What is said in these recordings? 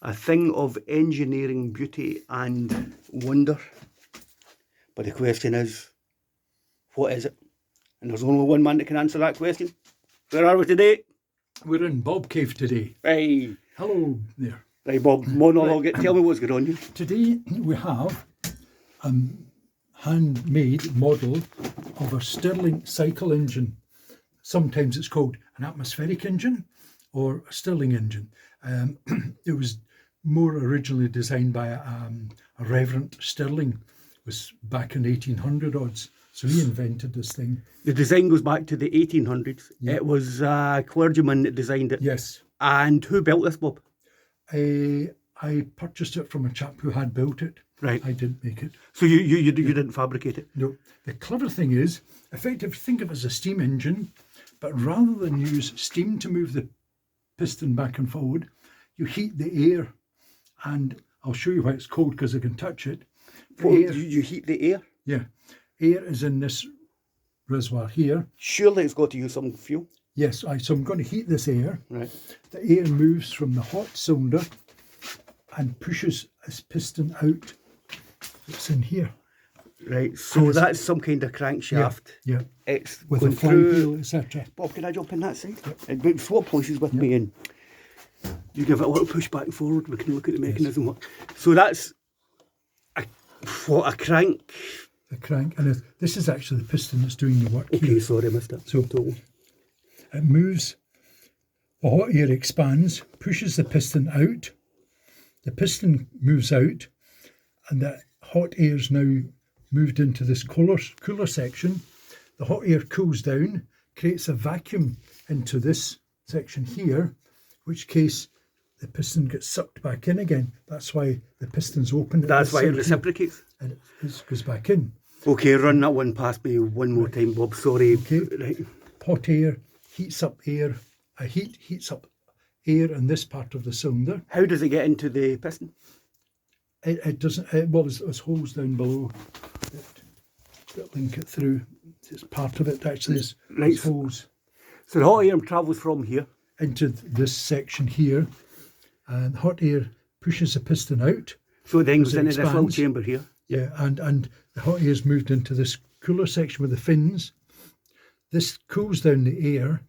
A thing of engineering beauty and wonder. But the question is, what is it? And there's only one man that can answer that question. Where are we today? We're in Bobcave today. Hey. Hello there. Right, Bob, monologue it. Tell me what's going on here. Today we have a handmade model of a Stirling cycle engine. Sometimes it's called an atmospheric engine or a Stirling engine. It was more originally designed by a Reverend Stirling. It was back in 1800 odds. So he invented this thing. The design goes back to the 1800s. Yeah. It was a clergyman that designed it. Yes. And who built this, Bob? I purchased it from a chap who had built it. Right. I didn't make it. So you didn't fabricate it? No. The clever thing is, effectively think of it as a steam engine, but rather than use steam to move the piston back and forward, you heat the air. And I'll show you why it's cold because I can touch it. You heat the air? Yeah. Air is in this reservoir here. Surely it's got to use some fuel. Yes, so I'm going to heat this air. Right. The air moves from the hot cylinder and pushes this piston out. It's in here. Right, so that's some kind of crankshaft. Yeah. It's with going a flywheel, etc. Bob, can I jump in that side? Yep. And swap places with me and you give it a little push back and forward. We can look at the mechanism. Yes. So that's a crank. The crank, and this is actually the piston that's doing the work. Okay, here. Sorry, I missed it. So it moves, the hot air expands, pushes the piston out, the piston moves out, and that hot air is now moved into this cooler section. The hot air cools down, creates a vacuum into this section here, which case the piston gets sucked back in again. That's why the piston's open. That's why it reciprocates. And it goes back in. Okay, run that one past me one more time, Bob. Sorry. Okay. Right. Hot air heats up air. Heats up air in this part of the cylinder. How does it get into the piston? It doesn't. Well, there's holes down below that link it through. It's part of it actually. There's holes. So the hot air travels from here into this section here, and hot air pushes the piston out. So it then goes into this little chamber here. Yeah, and the hot air is moved into this cooler section with the fins. This cools down the air.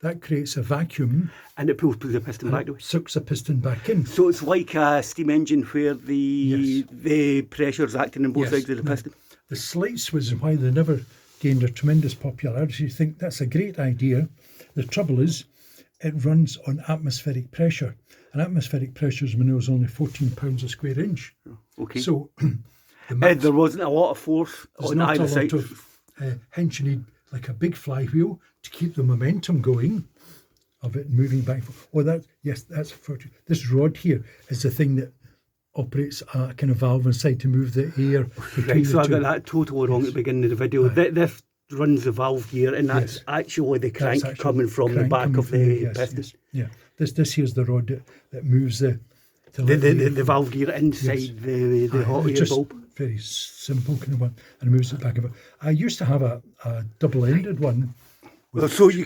That creates a vacuum. And it pulls the piston back away. Sucks the piston back in. So it's like a steam engine where the pressure is acting on both sides of the piston. The slight reason why they never gained a tremendous popularity, you think that's a great idea. The trouble is, it runs on atmospheric pressure. And atmospheric pressure, as we know, is only 14 pounds a square inch. Okay. So there wasn't a lot of force on either side. Hence, you need like a big flywheel to keep the momentum going of it moving back. Oh, that's for this rod here is the thing that operates a kind of valve inside to move the air. Right, so I got that totally wrong at the beginning of the video. This runs the valve here, and that's actually the crank coming from the back of the piston. Yeah, this here's the rod that moves the valve gear inside the hot air bulb. Very simple kind of one, and it moves it back. I used to have a double-ended one. So you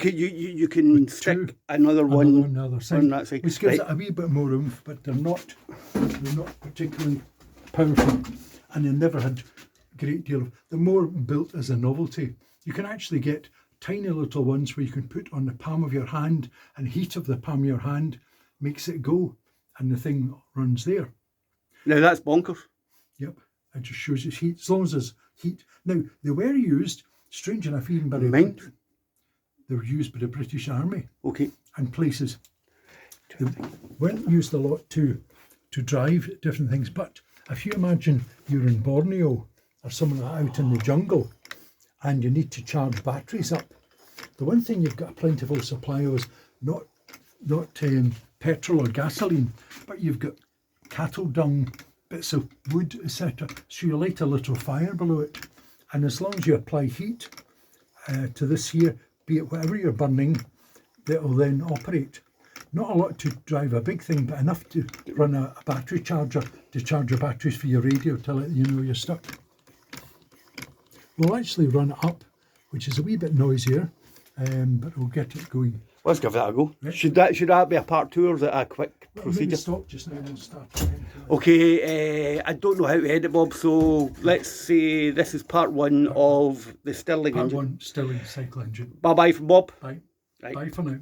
can stick another one on the other side. On that side. Which gives it a wee bit more oomph, but they're not particularly powerful, and they never had a great deal of. They're more built as a novelty. You can actually get tiny little ones where you can put on the palm of your hand, and heat of the palm of your hand makes it go, and the thing runs there. Now that's bonkers. Yep, it just shows it's heat. As long as there's heat. Now they were used, strange enough, even by they were used by the British Army. Okay. And places. They weren't used a lot to drive different things. But if you imagine you're in Borneo or somewhere out in the jungle and you need to charge batteries up, the one thing you've got a plentiful supply of is not petrol or gasoline, but you've got cattle dung, bits of wood, etc. So you light a little fire below it. And as long as you apply heat to this here, be it whatever you're burning, that will then operate. Not a lot to drive a big thing, but enough to run a battery charger to charge your batteries for your radio till you're stuck. We'll actually run it up, which is a wee bit noisier, but we'll get it going. Let's give that a go. Yeah. Should that be a part 2 or is it a quick Maybe procedure? stop just now and we'll start again. Okay, I don't know how to edit, Bob, so let's say this is part 1 of the Stirling Part engine. 1, Stirling cycle engine. Bye-bye from Bob. Bye. Right. Bye for now.